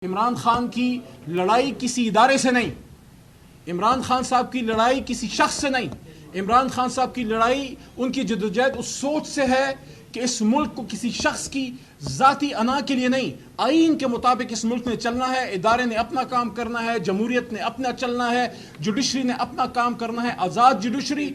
عمران خان کی لڑائی کسی ادارے سے نہیں، عمران خان صاحب کی لڑائی کسی شخص سے نہیں، عمران خان صاحب کی لڑائی ان کی جدوجہد اس سوچ سے ہے کہ اس ملک کو کسی شخص کی ذاتی انا کے لیے نہیں، آئین کے مطابق اس ملک نے چلنا ہے، ادارے نے اپنا کام کرنا ہے، جمہوریت نے اپنا چلنا ہے، جوڈیشری نے اپنا کام کرنا ہے، آزاد جوڈیشری،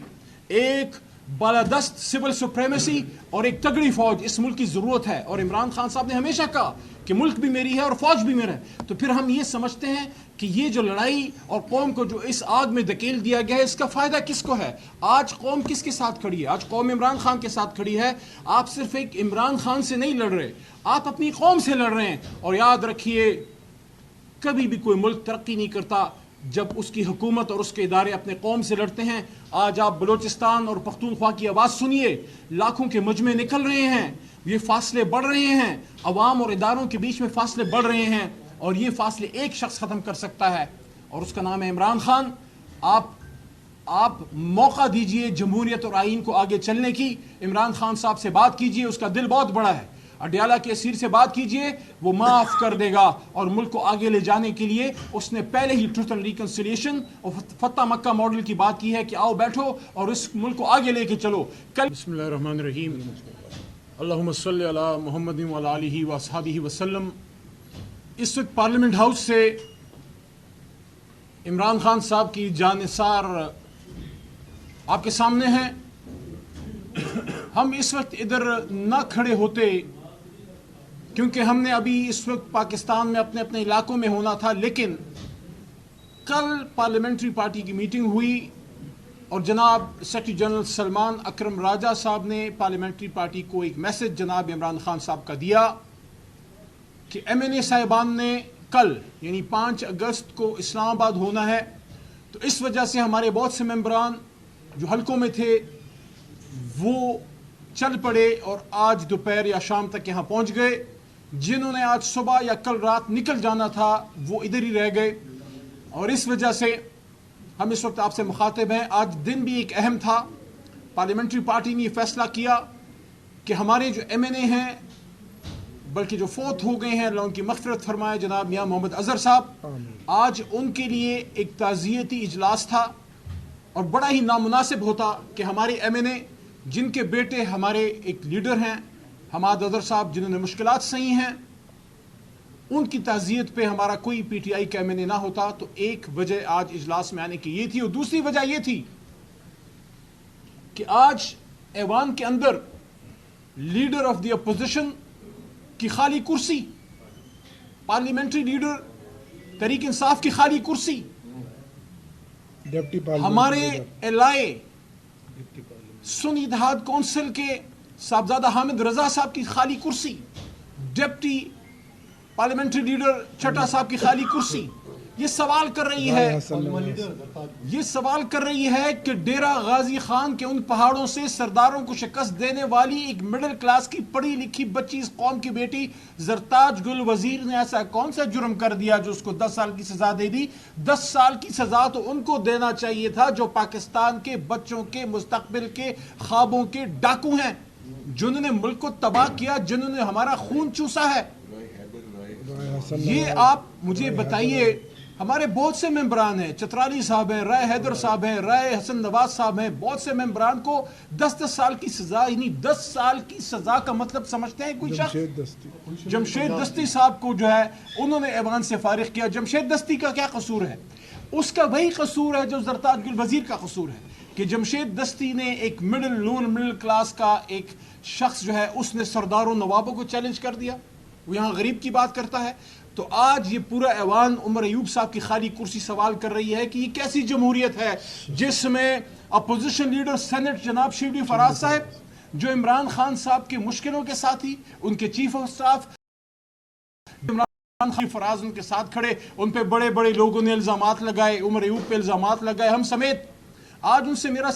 ایک بالادست سول سپریمیسی اور ایک تگڑی فوج اس ملک کی ضرورت ہے۔ اور عمران خان صاحب نے ہمیشہ کہا کہ ملک بھی میری ہے اور فوج بھی میرا ہے، تو پھر ہم یہ سمجھتے ہیں کہ یہ جو لڑائی اور قوم کو جو اس آگ میں دھکیل دیا گیا ہے، اس کا فائدہ کس کو ہے؟ آج قوم کس کے ساتھ کھڑی ہے؟ آج قوم عمران خان کے ساتھ کھڑی ہے۔ آپ صرف ایک عمران خان سے نہیں لڑ رہے، آپ اپنی قوم سے لڑ رہے ہیں۔ اور یاد رکھیے، کبھی بھی کوئی ملک ترقی نہیں کرتا جب اس کی حکومت اور اس کے ادارے اپنے قوم سے لڑتے ہیں۔ آج آپ بلوچستان اور پختونخوا کی آواز سنیے، لاکھوں کے مجمع نکل رہے ہیں، یہ فاصلے بڑھ رہے ہیں، عوام اور اداروں کے بیچ میں فاصلے بڑھ رہے ہیں، اور یہ فاصلے ایک شخص ختم کر سکتا ہے اور اس کا نام ہے عمران خان۔ آپ موقع دیجئے جمہوریت اور آئین کو آگے چلنے کی۔ عمران خان صاحب سے بات کیجئے، اس کا دل بہت بڑا ہے۔ اڈیالہ کے اسیر سے بات کیجئے، وہ معاف کر دے گا، اور ملک کو آگے لے جانے کے لیے اس نے پہلے ہی ٹروتھ اینڈ ریکنسیلیشن اور فتح مکہ ماڈل کی بات کی ہے کہ آؤ بیٹھو اور اس ملک کو آگے لے کے چلو۔ بسم اللہ الرحمن الرحیم، اللہم صلی علی محمد وعلی آلہ واصحابہ وسلم۔ اس وقت پارلیمنٹ ہاؤس سے عمران خان صاحب کی جانثار آپ کے سامنے ہیں۔ ہم اس وقت ادھر نہ کھڑے ہوتے کیونکہ ہم نے ابھی اس وقت پاکستان میں اپنے اپنے علاقوں میں ہونا تھا، لیکن کل پارلیمنٹری پارٹی کی میٹنگ ہوئی اور جناب سیکرٹری جنرل سلمان اکرم راجہ صاحب نے پارلیمنٹری پارٹی کو ایک میسج جناب عمران خان صاحب کا دیا کہ ایم این اے صاحبان نے کل یعنی 5 اگست کو اسلام آباد ہونا ہے، تو اس وجہ سے ہمارے بہت سے ممبران جو حلقوں میں تھے وہ چل پڑے اور آج دوپہر یا شام تک یہاں پہنچ گئے۔ جنہوں نے آج صبح یا کل رات نکل جانا تھا وہ ادھر ہی رہ گئے، اور اس وجہ سے ہم اس وقت آپ سے مخاطب ہیں۔ آج دن بھی ایک اہم تھا، پارلیمنٹری پارٹی نے یہ فیصلہ کیا کہ ہمارے جو ایم این اے ہیں بلکہ جو فوت ہو گئے ہیں، اللہ ان کی مغفرت فرمائے، جناب میاں محمد اظہر صاحب، آج ان کے لیے ایک تعزیتی اجلاس تھا، اور بڑا ہی نامناسب ہوتا کہ ہمارے ایم این اے جن کے بیٹے ہمارے ایک لیڈر ہیں حماد اظہر صاحب، جنہوں نے مشکلات سہی ہیں، ان کی تعزیت پہ ہمارا کوئی پی ٹی آئی کا ایم این اے نہ ہوتا۔ تو ایک وجہ آج اجلاس میں آنے کی یہ تھی، اور دوسری وجہ یہ تھی کہ آج ایوان کے اندر لیڈر آف دی اپوزیشن کی خالی کرسی، پارلیمنٹری لیڈر تحریک انصاف کی خالی کرسی، ہمارے الائے سنی اتحاد کونسل کے صاحبزادہ حامد رضا صاحب کی خالی کرسی، ڈپٹی پارلیمنٹری لیڈر چھٹا صاحب کی خالی کرسی، یہ سوال کر رہی ہے کہ ڈیرہ غازی خان کے ان پہاڑوں سے سرداروں کو شکست دینے والی ایک مڈل کلاس کی پڑھی لکھی بچی، اس قوم کی بیٹی زرتاج گل وزیر نے ایسا کون سا جرم کر دیا جو اس کو 10 سال کی سزا دے دی؟ 10 سال کی سزا تو ان کو دینا چاہیے تھا جو پاکستان کے بچوں کے مستقبل کے خوابوں کے ڈاکو ہیں، جنہوں نے ملک کو تباہ کیا، جنہوں نے ہمارا خون چوسا ہے۔ یہ آپ مجھے بتائیے، ہمارے بہت سے ممبران ہیں، چترالی صاحب ہیں، رائے حیدر صاحب ہیں، رائے حسن نواز صاحب ہیں، بہت سے ممبران کو 10 سال کی سزا، یعنی 10 سال کی سزا کا مطلب سمجھتے ہیں کوئی شخص؟ جمشید دستی صاحب کو جو ہے انہوں نے ایوان سے فارغ کیا۔ جمشید دستی کا کیا قصور ہے؟ اس کا وہی قصور ہے جو زرتاج گل وزیر کا قصور ہے، کہ جمشید دستی نے ایک مڈل کلاس کا ایک شخص جو ہے اس نے سرداروں نوابوں کو چیلنج کر دیا، وہ یہاں غریب کی بات کرتا ہے۔ تو آج یہ پورا ایوان عمر ایوب صاحب کی خالی کرسی سوال کر رہی ہے کہ یہ کیسی جمہوریت ہے جس میں اپوزیشن لیڈر سینٹ جناب شیولی فراز صاحب، جو عمران خان صاحب کے مشکلوں کے ساتھی، ان کے chief of staff Imran Khan Faraz ان کے ساتھ کھڑے، ان پہ بڑے بڑے لوگوں نے الزامات لگائے، عمر ایوب پہ الزامات لگائے، ہم سمیت۔ آج ان سے میرا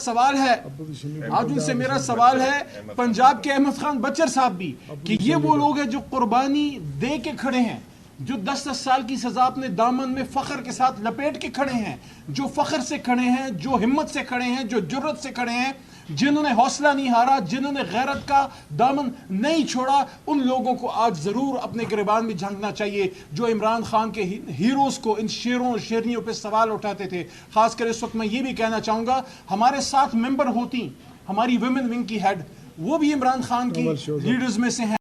سوال ہے پنجاب کے احمد خان بچر صاحب بھی، کہ یہ وہ لوگ ہیں جو قربانی دے کے کھڑے ہیں، جو 10 سال کی سزا اپنے دامن میں فخر کے ساتھ لپیٹ کے کھڑے ہیں، جو فخر سے کھڑے ہیں، جو ہمت سے کھڑے ہیں، جو جرت سے کھڑے ہیں، جنہوں نے حوصلہ نہیں ہارا، جنہوں نے غیرت کا دامن نہیں چھوڑا، ان لوگوں کو آج ضرور اپنے گریبان میں جھانکنا چاہیے جو عمران خان کے ہیروز کو، ان شیروں اور شیرنیوں پہ سوال اٹھاتے تھے۔ خاص کر اس وقت میں یہ بھی کہنا چاہوں گا، ہمارے ساتھ ممبر ہوتی ہماری ویمن ونگ کی ہیڈ، وہ بھی عمران خان کی لیڈرز میں سے ہیں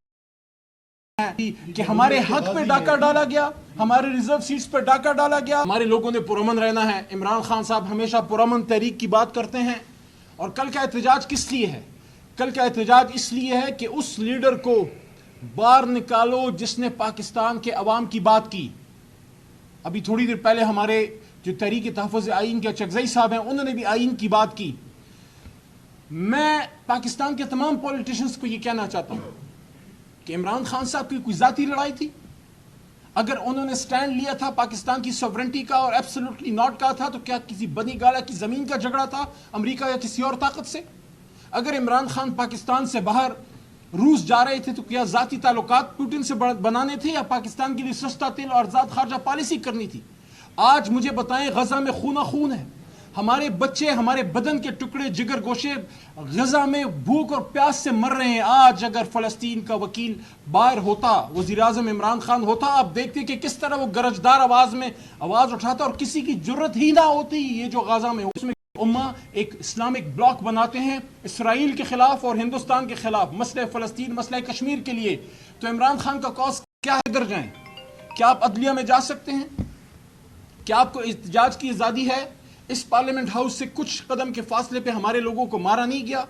کہ ہمارے حق پہ ڈاکہ ڈالا گیا، ہمارے ریزرو سیٹس پہ ڈاکہ ڈالا گیا۔ ہمارے لوگوں نے پرامن رہنا ہے۔ عمران خان صاحب ہمیشہ پرامن تحریک کی بات کرتے ہیں، اور کل کا احتجاج کس لیے ہے؟ کل کا احتجاج اس لیے ہے کہ اس لیڈر کو باہر نکالو جس نے پاکستان کے عوام کی بات کی۔ ابھی تھوڑی دیر پہلے ہمارے جو تحریک تحفظ آئین کے چکزئی صاحب ہیں، انہوں نے بھی آئین کی بات کی۔ میں پاکستان کے تمام پولیٹیشنز کو یہ کہنا چاہتا ہوں کہ عمران خان صاحب کی کوئی ذاتی لڑائی تھی؟ اگر انہوں نے سٹینڈ لیا تھا پاکستان کی سوورنٹی کا اور ایبسولوٹلی ناٹ کہا تھا، تو کیا کسی بنی گالا کی زمین کا جھگڑا تھا امریکہ یا کسی اور طاقت سے؟ اگر عمران خان پاکستان سے باہر روس جا رہے تھے تو کیا ذاتی تعلقات پوٹن سے بنانے تھے یا پاکستان کے لیے سستا تیل اور آزاد خارجہ پالیسی کرنی تھی؟ آج مجھے بتائیں، غزہ میں خون خون ہے، ہمارے بچے، ہمارے بدن کے ٹکڑے، جگر گوشے غزہ میں بھوک اور پیاس سے مر رہے ہیں۔ آج اگر فلسطین کا وکیل باہر ہوتا، وزیر اعظم عمران خان ہوتا، آپ دیکھتے کہ کس طرح وہ گرجدار آواز میں آواز اٹھاتا، اور کسی کی جرت ہی نہ ہوتی یہ جو غزہ میں ہو۔ اس میں امہ ایک اسلامک بلاک بناتے ہیں اسرائیل کے خلاف اور ہندوستان کے خلاف، مسئلہ فلسطین، مسئلہ کشمیر کے لیے، تو عمران خان کا کاز کیا ہے؟ گر جائیں؟ کیا آپ عدلیہ میں جا سکتے ہیں؟ کیا آپ کو احتجاج کی آزادی ہے؟ اس پارلیمنٹ ہاؤس سے کچھ قدم کے فاصلے پہ ہمارے لوگوں کو مارا نہیں گیا،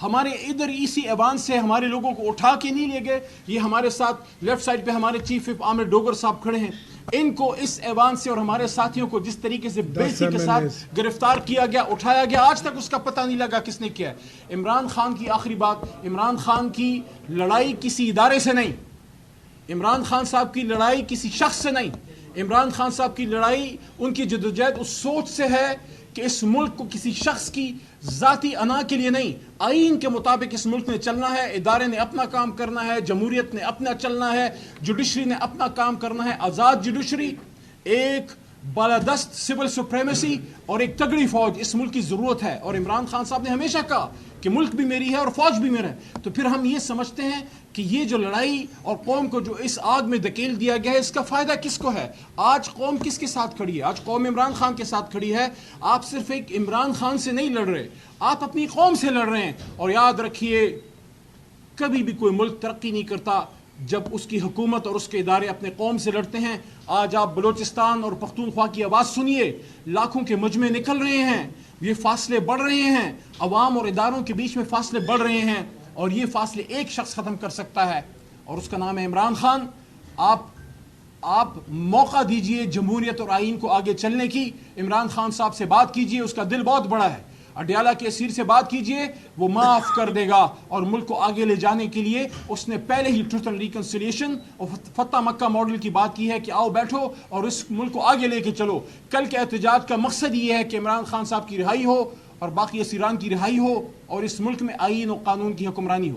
ہمارے ادھر اسی ایوان سے ہمارے لوگوں کو اٹھا کے نہیں لے گئے۔ یہ ہمارے ساتھ لیفٹ سائڈ پہ ہمارے چیف وپ عامر ڈوگر صاحب کھڑے ہیں، ان کو اس ایوان سے اور ہمارے ساتھیوں کو جس طریقے سے بےزتی کے ساتھ گرفتار کیا گیا، اٹھایا گیا، آج تک اس کا پتہ نہیں لگا کس نے کیا ہے۔ عمران خان کی آخری بات، عمران خان کی لڑائی کسی ادارے سے نہیں، عمران خان صاحب کی لڑائی کسی شخص سے نہیں، عمران خان صاحب کی لڑائی ان کی جدوجہد اس سوچ سے ہے کہ اس ملک کو کسی شخص کی ذاتی انا کے لیے نہیں، آئین کے مطابق اس ملک نے چلنا ہے، ادارے نے اپنا کام کرنا ہے، جمہوریت نے اپنا چلنا ہے، جوڈیشری نے اپنا کام کرنا ہے۔ آزاد جوڈیشری، ایک بالادست سول سپریمیسی اور ایک تگڑی فوج اس ملک کی ضرورت ہے، اور عمران خان صاحب نے ہمیشہ کہا کہ ملک بھی میری ہے اور فوج بھی میرا ہے۔ تو پھر ہم یہ سمجھتے ہیں کہ یہ جو لڑائی اور قوم کو جو اس آگ میں دھکیل دیا گیا ہے، اس کا فائدہ کس کو ہے؟ آج قوم کس کے ساتھ کھڑی ہے؟ آج قوم عمران خان کے ساتھ کھڑی ہے۔ آپ صرف ایک عمران خان سے نہیں لڑ رہے، آپ اپنی قوم سے لڑ رہے ہیں۔ اور یاد رکھیے، کبھی بھی کوئی ملک ترقی نہیں کرتا جب اس کی حکومت اور اس کے ادارے اپنے قوم سے لڑتے ہیں۔ آج آپ بلوچستان اور پختونخوا کی آواز سنیے، لاکھوں کے مجمع نکل رہے ہیں، یہ فاصلے بڑھ رہے ہیں، عوام اور اداروں کے بیچ میں فاصلے بڑھ رہے ہیں، اور یہ فاصلے ایک شخص ختم کر سکتا ہے، اور اس کا نام ہے عمران خان۔ آپ موقع دیجئے جمہوریت اور آئین کو آگے چلنے کی۔ عمران خان صاحب سے بات کیجئے، اس کا دل بہت بڑا ہے۔ اڈیالہ کے اسیر سے بات کیجئے، وہ معاف کر دے گا، اور ملک کو آگے لے جانے کے لیے اس نے پہلے ہی ٹروتھ اینڈ ریکنسیلیشن اور فتح مکہ ماڈل کی بات کی ہے کہ آؤ بیٹھو اور اس ملک کو آگے لے کے چلو۔ کل کے احتجاج کا مقصد یہ ہے کہ عمران خان صاحب کی رہائی ہو اور باقی اسیران کی رہائی ہو، اور اس ملک میں آئین و قانون کی حکمرانی ہو۔